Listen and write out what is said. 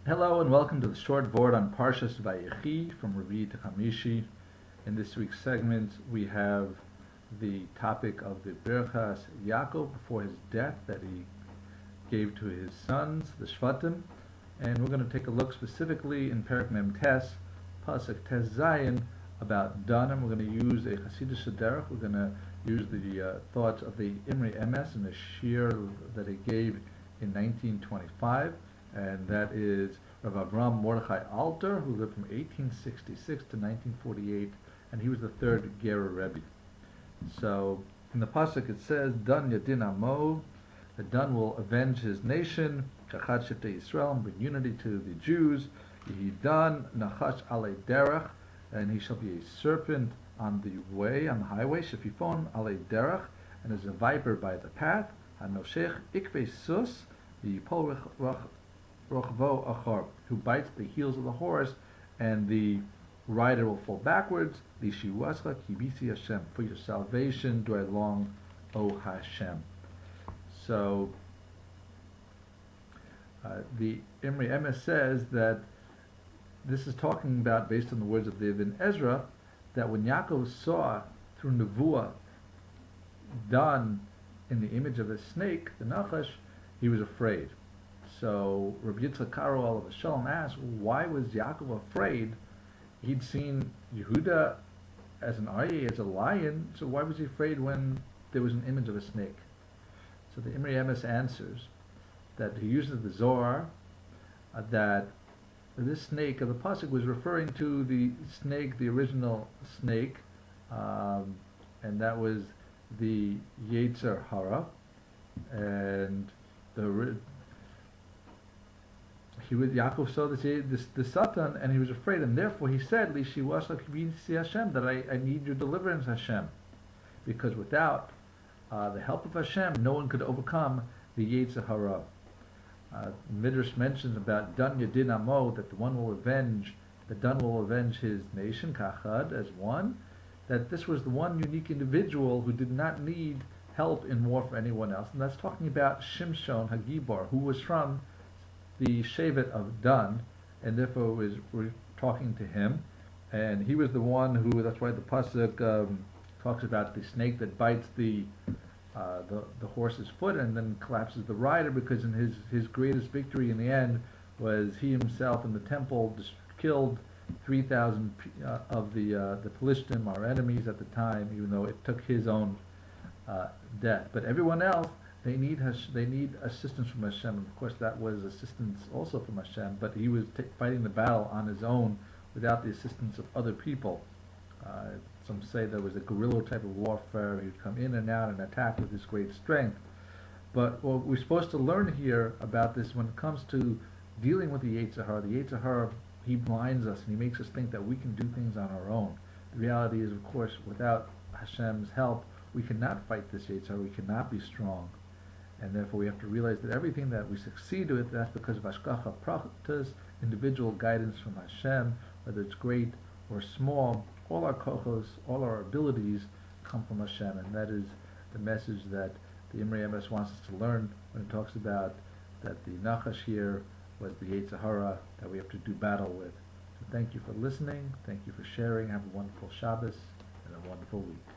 Hello and welcome to the short Vort on Parshas Vayechi from Revii to Chamishi. In this week's segment, we have the topic of the Birchas Yaakov before his death that he gave to his sons, the Shvatim, and we're going to take a look specifically in Perek Mem Tes, Pasuk Tes Zayin, about Dan, and we're going to use a Hasidic derech. We're going to use the thoughts of the Imrei Emes in the shir that he gave in 1925. And that is Rav Avram Mordechai Alter, who lived from 1866 to 1948, and he was the third Gerer Rabbi. So in the pasuk it says, "Dan Yadin Amo," that Dan will avenge his nation, Kachad Shetei Yisrael, and bring unity to the Jews. Yehi Dan Nachash Alei Derech, and he shall be a serpent on the way, on the highway, Shefifon Alei Derech, and as a viper by the path, Hanoshech Ikvei Sus, the Pol Rochvo Achor, who bites the heels of the horse, and the rider will fall backwards. Lishiwascha Kibisi Hashem, for your salvation do I long, O Hashem. So the Imrei Emes says that this is talking about, based on the words of the Ibn Ezra, that when Yaakov saw through Nevuah done in the image of a snake, the Nachash, he was afraid. So Rabbi Yitzchak Karo alav Shalom asked, why was Yaakov afraid? He'd seen Yehuda as an aryeh, as a lion, so why was he afraid when there was an image of a snake? So the Imrei Emes answers that he uses the Zohar, that this snake of the pasuk was referring to the snake, the original snake, and that was the Yetzer Hara, and Yaakov saw the Satan, and he was afraid, and therefore he said, Hashem, that I need your deliverance, Hashem, because without the help of Hashem, no one could overcome the Yetzer Hara. Midrash mentions about Dan Yadin Amo, that the Dan will avenge his nation, Kachad, as one, that this was the one unique individual who did not need help in war for anyone else, and that's talking about Shimshon Hagibor, who was from the Shevet of Dan, and therefore we're talking to him, and he was the one who, that's why the pasuk talks about the snake that bites the horse's foot and then collapses the rider, because in his greatest victory in the end was he himself in the temple killed 3,000 of the Pelishtim, our enemies at the time, even though it took his own death. But everyone else, they need assistance from Hashem. And of course, that was assistance also from Hashem, but he was fighting the battle on his own without the assistance of other people. Some say there was a guerrilla type of warfare. He would come in and out and attack with his great strength. But what we're supposed to learn here about this, when it comes to dealing with the Yetzer Hara, he blinds us and he makes us think that we can do things on our own. The reality is, of course, without Hashem's help, we cannot fight this Yetzer Hara. We cannot be strong. And therefore we have to realize that everything that we succeed with, that's because of Hashgacha Pratis, individual guidance from Hashem, whether it's great or small. All our kochos, all our abilities come from Hashem, and that is the message that the Imrei Emes wants us to learn when it talks about that the Nachash here was the Yetzer Hara that we have to do battle with. So thank you for listening, thank you for sharing, have a wonderful Shabbos and a wonderful week.